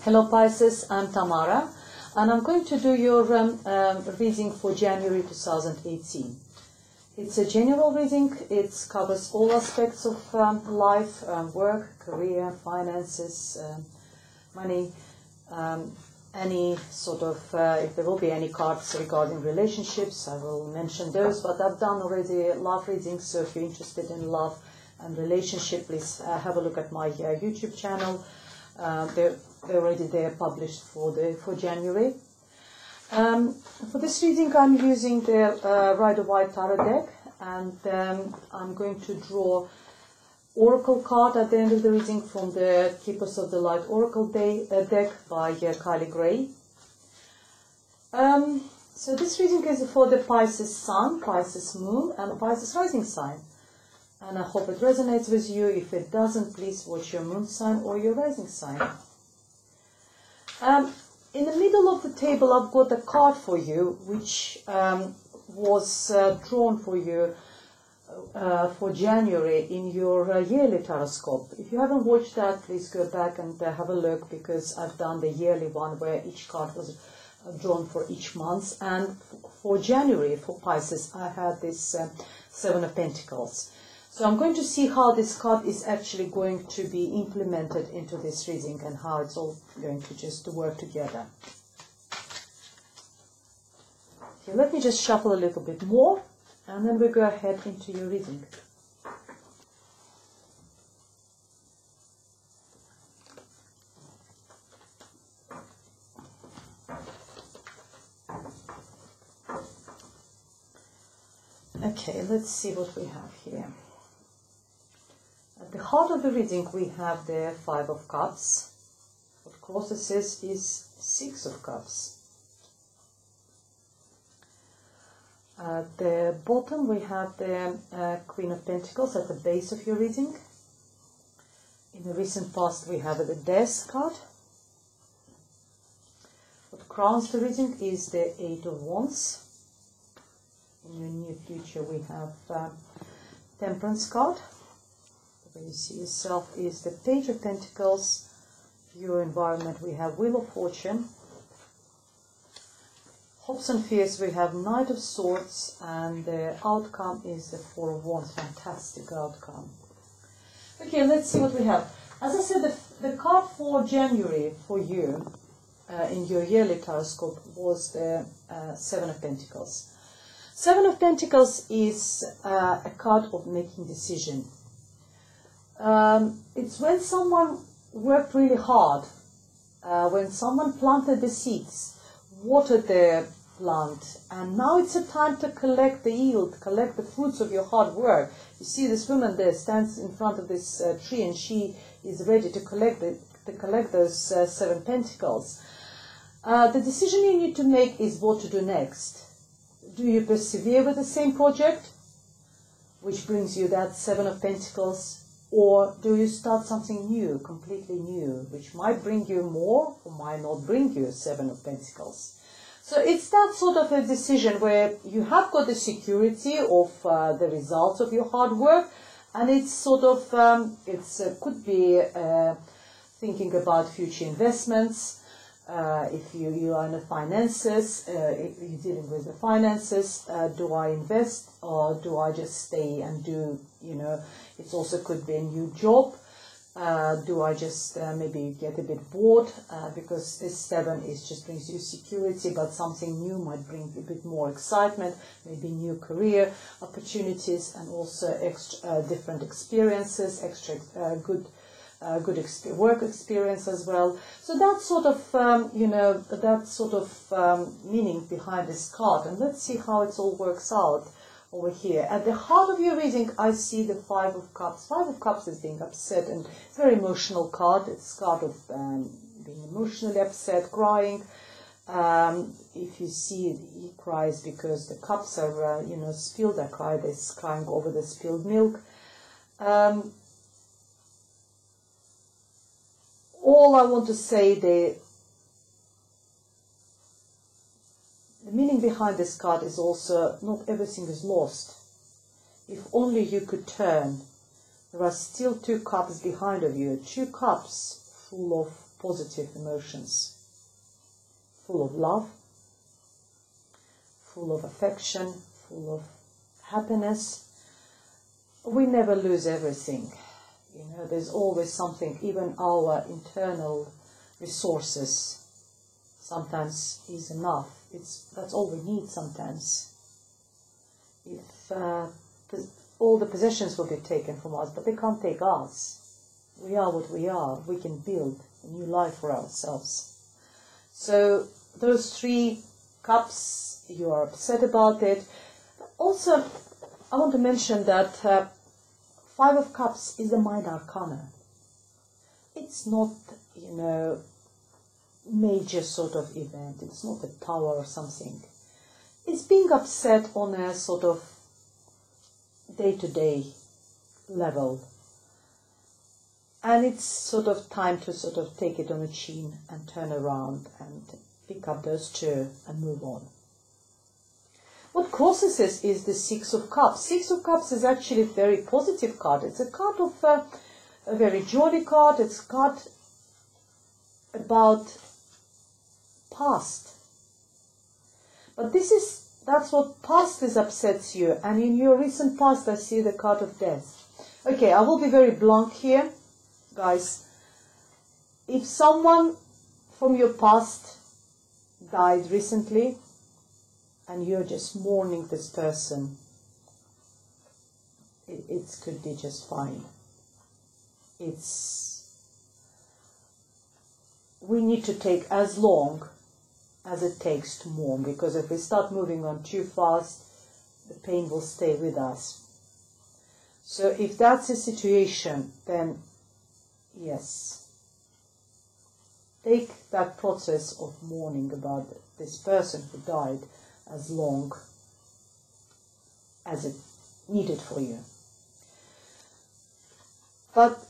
Hello Pisces, I'm Tamara and I'm going to do your reading for January 2018. It's a general reading. It covers all aspects of life, work, career, finances, money, any sort of, if there will be any cards regarding relationships, I will mention those, but I've done already love readings, so if you're interested in love and relationship, please have a look at my YouTube channel. They're already there published for January. For this reading I'm using the Rider-Waite Tarot deck, and I'm going to draw Oracle card at the end of the reading from the Keepers of the Light Oracle deck by Kylie Gray. So this reading is for the Pisces Sun, Pisces Moon and Pisces Rising sign. And I hope it resonates with you. If it doesn't, please watch your moon sign or your rising sign. In the middle of the table, I've got a card for you, which was drawn for you for January in your yearly taroscope. If you haven't watched that, please go back and have a look, because I've done the yearly one where each card was drawn for each month. And for January, for Pisces, I had this Seven of Pentacles. So I'm going to see how this card is actually going to be implemented into this reading and how it's all going to just work together. Okay, let me just shuffle a little bit more and then we'll go ahead into your reading. Okay, let's see what we have here. At the heart of the reading we have the Five of Cups. What closest is Six of Cups. At the bottom we have the Queen of Pentacles at the base of your reading. In the recent past we have the Death card. What crowns the reading is the Eight of Wands. In your near future we have Temperance card. The way you see yourself is the Page of Pentacles. Your environment we have Wheel of Fortune. Hopes and fears we have Knight of Swords, and the outcome is the Four of Wands. Fantastic outcome. Okay, let's see what we have. As I said, the card for January for you in your yearly taroscope was the Seven of Pentacles. Seven of Pentacles is a card of making decision. It's when someone worked really hard, when someone planted the seeds, watered the plant, and now it's a time to collect the yield, collect the fruits of your hard work. You see this woman there stands in front of this tree, and she is ready to collect those Seven Pentacles. The decision you need to make is what to do next. Do you persevere with the same project, which brings you that Seven of Pentacles, or do you start something new, completely new, which might bring you more or might not bring you Seven of Pentacles? So it's that sort of a decision where you have got the security of the results of your hard work, and it's sort of, could be thinking about future investments. If you are in the finances, if you're dealing with the finances, do I invest or do I just stay and do, it also could be a new job. Do I just maybe get a bit bored, because this Seven just brings you security, but something new might bring a bit more excitement, maybe new career opportunities, and also extra different experiences, extra good work experience as well. So that sort of meaning behind this card, and let's see how it all works out over here. At the heart of your reading, I see the Five of Cups. Five of Cups is being upset, and it's a very emotional card. It's a card of being emotionally upset, crying. If you see it, he cries because the cups are, spilled. I cry. He's crying over the spilled milk. All I want to say, the meaning behind this card is also not everything is lost. If only you could turn. There are still two cups behind of you, two cups full of positive emotions, full of love, full of affection, full of happiness. We never lose everything. You know, there's always something, even our internal resources sometimes is enough. That's all we need sometimes. If all the possessions will be taken from us, but they can't take us. We are what we are. We can build a new life for ourselves. So those 3 cups, you are upset about it. Also, I want to mention that 5 of Cups is the mind arcana. It's not, you know, major sort of event. It's not a tower or something. It's being upset on a sort of day-to-day level. And it's sort of time to sort of take it on the chin and turn around and pick up those 2 and move on. What crosses this is the 6 of Cups. 6 of Cups is actually a very positive card. It's a card of a very jolly card. It's a card about past. But that's what past is upsets you. And in your recent past, I see the card of death. Okay, I will be very blunt here, guys. If someone from your past died recently, and you're just mourning this person, it could be just fine. We need to take as long as it takes to mourn, because if we start moving on too fast, the pain will stay with us. So if that's the situation, then yes, take that process of mourning about this person who died as long as it needed for you. But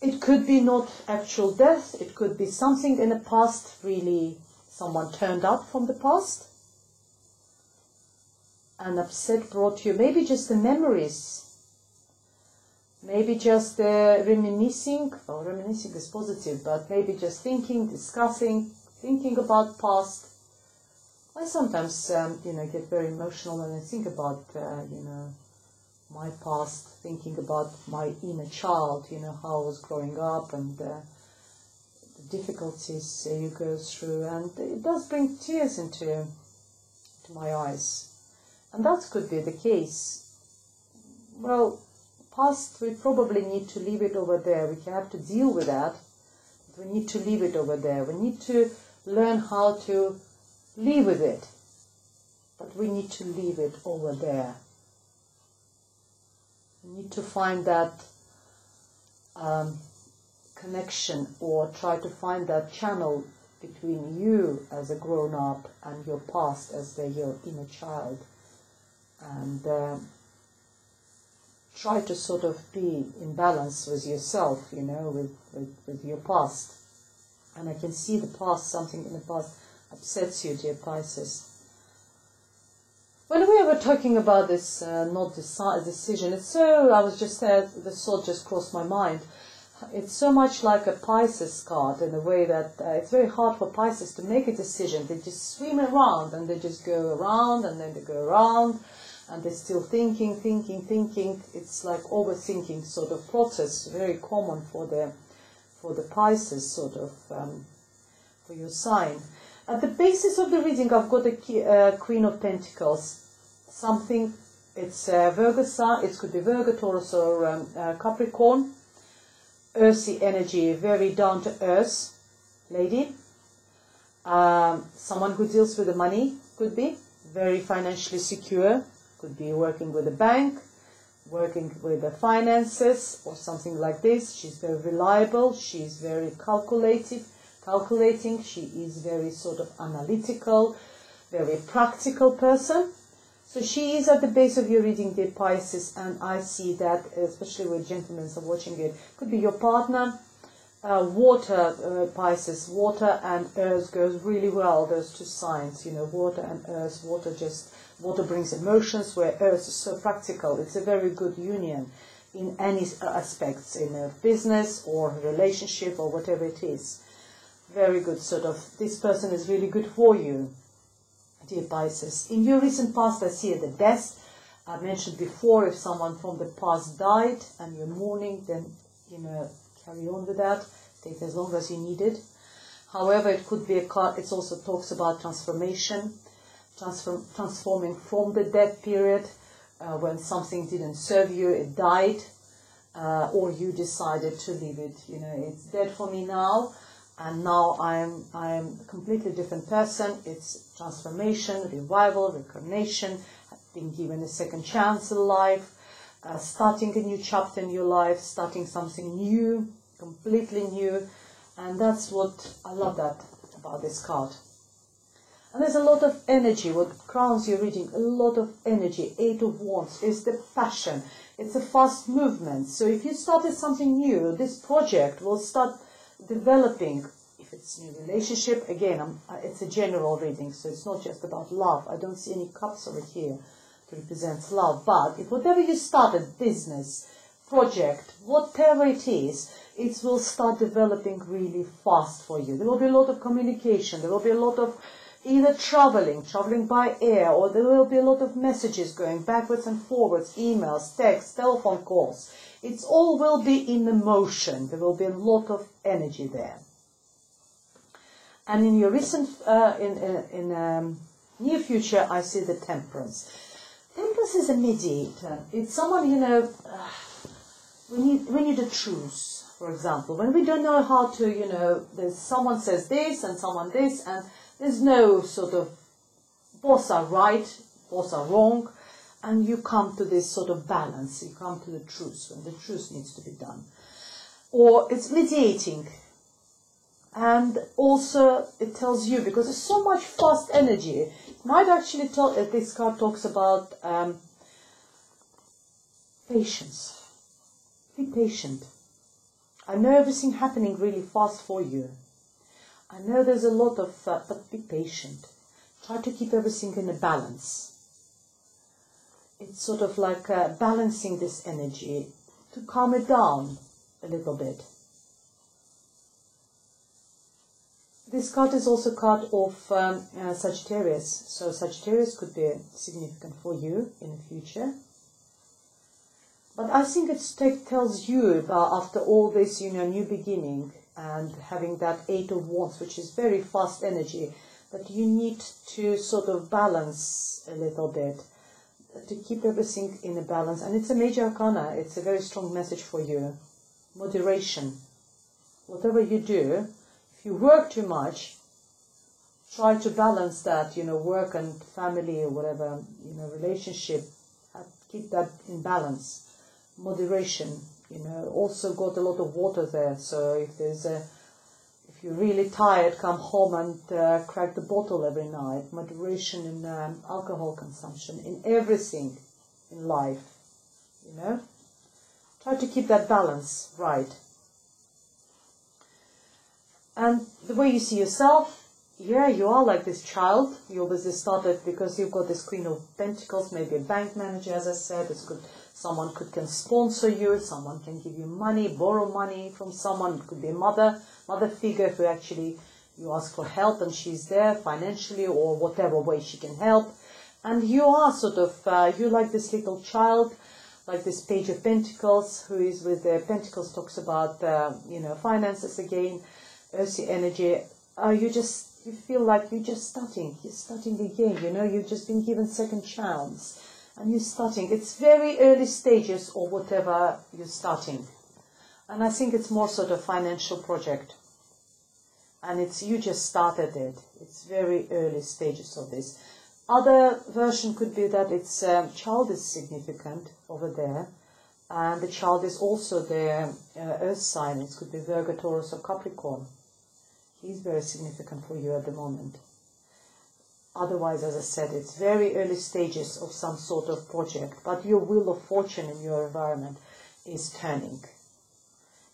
it could be not actual death, it could be something in the past, really someone turned up from the past, and upset brought you, maybe just the memories, maybe just reminiscing is positive, but maybe just thinking, discussing, thinking about past. I sometimes, get very emotional when I think about, my past, thinking about my inner child, how I was growing up and the difficulties you go through. And it does bring tears into my eyes. And that could be the case. Well, past, we probably need to leave it over there. We have to deal with that. But we need to leave it over there. We need to learn how to live with it, but we need to leave it over there. We need to find that connection, or try to find that channel between you as a grown-up and your past as your inner child, and try to sort of be in balance with yourself, with your past. And I can see the past, something in the past upsets you, dear Pisces. When we were talking about this decision, it's so, I was just there, the thought just crossed my mind. It's so much like a Pisces card in a way that it's very hard for Pisces to make a decision. They just swim around, and they just go around, and then they go around, and they're still thinking. It's like overthinking sort of process, very common for the Pisces sort of, for your sign. At the basis of the reading, I've got a Queen of Pentacles. It's Virgo sign, it could be Virgo, Taurus, or Capricorn. Earthy energy, very down-to-earth lady. Someone who deals with the money, could be. Very financially secure. Could be working with a bank, working with the finances, or something like this. She's very reliable. She's very calculating. She is very sort of analytical, very practical person. So she is at the base of your reading, dear Pisces, and I see that, especially with gentlemen who are watching it, could be your partner. Water, Pisces, water and earth goes really well, those two signs, water and earth. Water brings emotions, where earth is so practical. It's a very good union in any aspects, in a business or relationship or whatever it is. Very good, sort of. This person is really good for you, dear Pisces. In your recent past, I see the death. I mentioned before, if someone from the past died and you're mourning, then, carry on with that. Take as long as you need it. However, it could be a card. It also talks about transformation, transforming from the death period, when something didn't serve you, it died, or you decided to leave it. It's dead for me now, and now I'm a completely different person. It's transformation, revival, reincarnation, being given a second chance in life, starting a new chapter in your life, starting something new, completely new. And that's what I love that about this card. And there's a lot of energy. What crowns your reading, a lot of energy. 8 of Wands is the passion. It's a fast movement. So if you started something new, this project will start developing. If it's a new relationship, again, it's a general reading, so it's not just about love. I don't see any cups over here to represent love. But if whatever you started, business, project, whatever it is, it will start developing really fast for you. There will be a lot of communication. There will be a lot of either traveling by air, or there will be a lot of messages going backwards and forwards, emails, texts, telephone calls. It all will be in the motion. There will be a lot of energy there. And in your recent, near future, I see the Temperance. Temperance is a mediator. It's someone, we need a truce. For example, when we don't know how to, there's someone says this and someone this, and there's no sort of both are right, both are wrong, and you come to this sort of balance. You come to the truth when the truth needs to be done. Or it's mediating. And also it tells you, because there's so much fast energy, it might actually tell, this card talks about patience. Be patient. I know everything happening really fast for you. I know there's a lot of, but be patient. Try to keep everything in a balance. It's sort of like balancing this energy to calm it down a little bit. This card is also a card of Sagittarius. So Sagittarius could be significant for you in the future. But I think it tells you about, after all this, new beginning, and having that 8 of Wands, which is very fast energy, that you need to sort of balance a little bit, to keep everything in a balance. And it's a major arcana. It's a very strong message for you. Moderation. Whatever you do, if you work too much, try to balance that, work and family or whatever, relationship, keep that in balance. Moderation, also got a lot of water there, so if you're really tired, come home and crack the bottle every night. Moderation in alcohol consumption, in everything in life, Try to keep that balance right. And the way you see yourself, yeah, you are like this child. You obviously started because you've got this Queen of Pentacles, maybe a bank manager, as I said. It's good. Someone can sponsor you, someone can give you money, borrow money from someone. It could be a mother figure who actually you ask for help and she's there financially or whatever way she can help. And you are sort of, you're like this little child, like this Page of Pentacles, who is with the Pentacles, talks about, finances again, earthy energy. You feel like you're starting again, you've just been given second chance. And you're starting. It's very early stages or whatever you're starting. And I think it's more sort of financial project. And you just started it. It's very early stages of this. Other version could be that it's child is significant over there. And the child is also the earth sign. It could be Virgo, Taurus or Capricorn. He's very significant for you at the moment. Otherwise, as I said, it's very early stages of some sort of project, but your wheel of fortune in your environment is turning.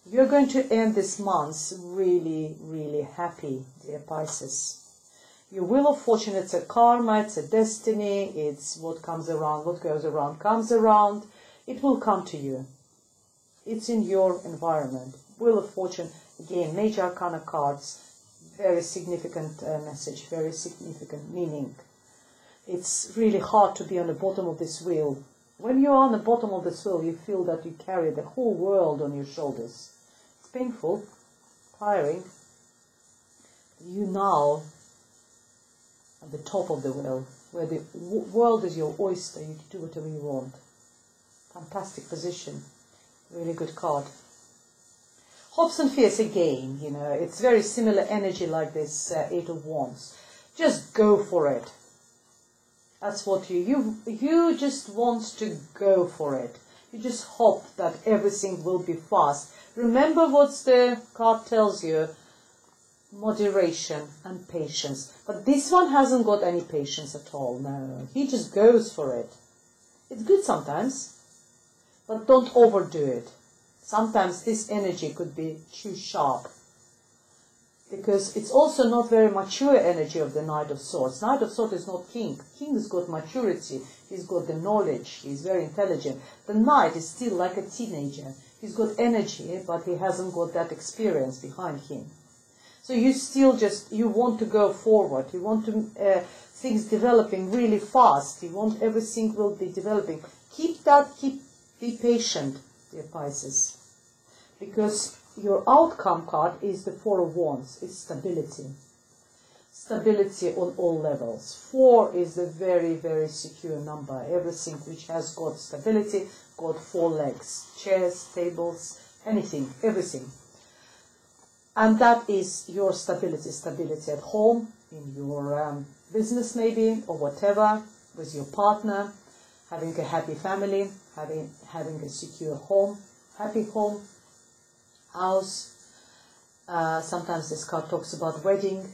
You're going to end this month really, really happy, dear Pisces. Your wheel of fortune, it's a karma, it's a destiny, it's what comes around, what goes around comes around. It will come to you. It's in your environment. Wheel of fortune, again, major arcana cards, very significant message, very significant meaning. It's really hard to be on the bottom of this wheel. When you're on the bottom of this wheel, you feel that you carry the whole world on your shoulders. It's painful, tiring. You now at the top of the wheel, where the world is your oyster, you can do whatever you want. Fantastic position. Really good card. Hopes and fears again, you know, it's very similar energy like this Eight of Wands. Just go for it. That's what you just want to go for it. You just hope that everything will be fast. Remember what the card tells you. Moderation and patience. But this one hasn't got any patience at all, no. He just goes for it. It's good sometimes, but don't overdo it. Sometimes this energy could be too sharp, because it's also not very mature energy of the Knight of Swords. Knight of Swords is not king. King has got maturity. He's got the knowledge. He's very intelligent. The Knight is still like a teenager. He's got energy, but he hasn't got that experience behind him. So you still you want to go forward. You want to, things developing really fast. You want everything will be developing. Be patient, dear Pisces. Because your outcome card is the Four of Wands. It's stability. Stability on all levels. 4 is a very, very secure number. Everything which has got stability, got 4 legs. Chairs, tables, anything, everything. And that is your stability. Stability at home, in your business maybe, or whatever, with your partner, having a happy family, having a secure home, happy home, house. Sometimes this card talks about wedding.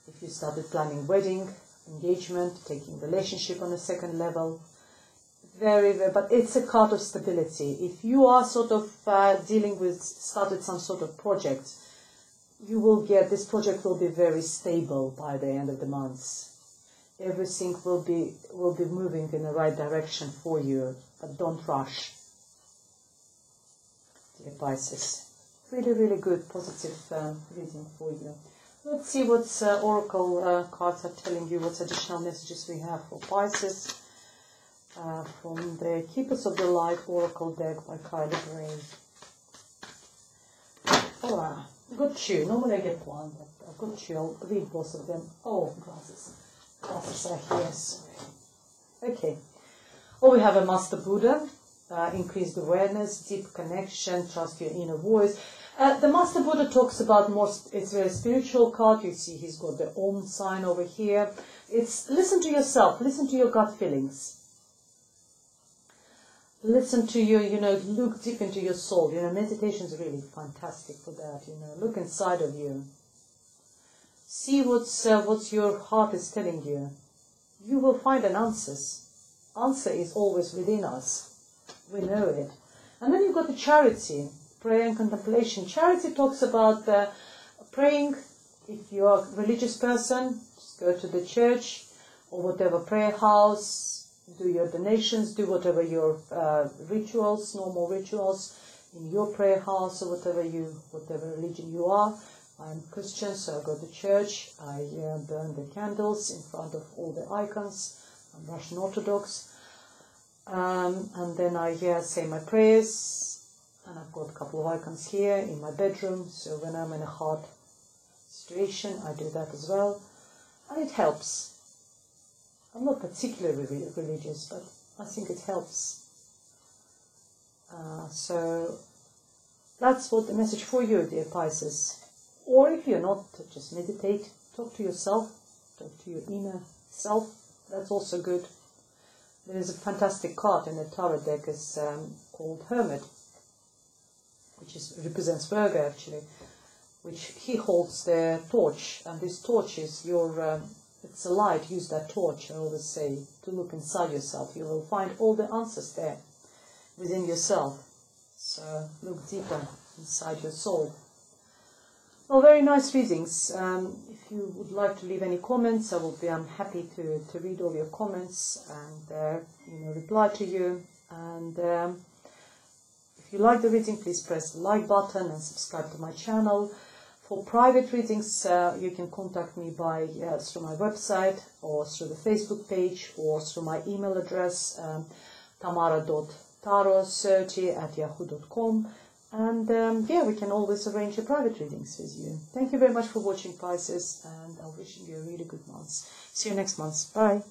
If you started planning wedding, engagement, taking relationship on a second level. But it's a card of stability. If you are sort of started some sort of project, you will get, this project will be very stable by the end of the month. Everything will be moving in the right direction for you, but don't rush, dear Pisces. Really, really good, positive reading for you. Let's see what oracle cards are telling you, what additional messages we have for Pisces from the Keepers of the Light Oracle deck by Kylie Gray. Hola. I've got two. Normally I get one, but I've got two. I'll read both of them. Oh, glasses. Glasses are here, sorry. Okay. Oh, we have a Master Buddha. Increased awareness, deep connection, trust your inner voice. The Master Buddha talks about it's a very spiritual card. You see he's got the Om sign over here. It's listen to yourself, listen to your gut feelings. Listen to your, look deep into your soul. Meditation is really fantastic for that, Look inside of you. See what your heart is telling you. You will find an answer. Answer is always within us. We know it. And then you've got the charity, prayer and contemplation. Charity talks about praying. If you are a religious person, just go to the church or whatever prayer house. Do your donations, do whatever your rituals, normal rituals in your prayer house or whatever religion you are. I'm Christian, so I go to church. I burn the candles in front of all the icons. I'm Russian Orthodox. And then I say my prayers. And I've got a couple of icons here in my bedroom. So when I'm in a hard situation, I do that as well. And it helps. I'm not particularly religious, but I think it helps. So that's what the message for you, dear Pisces. Or if you're not, just meditate, talk to yourself, talk to your inner self. That's also good. There is a fantastic card in the tarot deck is called Hermit, which represents Virgo actually, which he holds the torch, and this torch is your it's a light. Use that torch, I always say, to look inside yourself. You will find all the answers there within yourself. So look deeper inside your soul. Well, very nice readings. If you would like to leave any comments, I'm happy to read all your comments and reply to you. And if you like the reading, please press the like button and subscribe to my channel. For private readings, you can contact me by through my website or through the Facebook page or through my email address, tamara.taros30@yahoo.com. And yeah, we can always arrange a private readings with you. Thank you very much for watching, Pisces, and I'm wishing you a really good month. See you next month. Bye.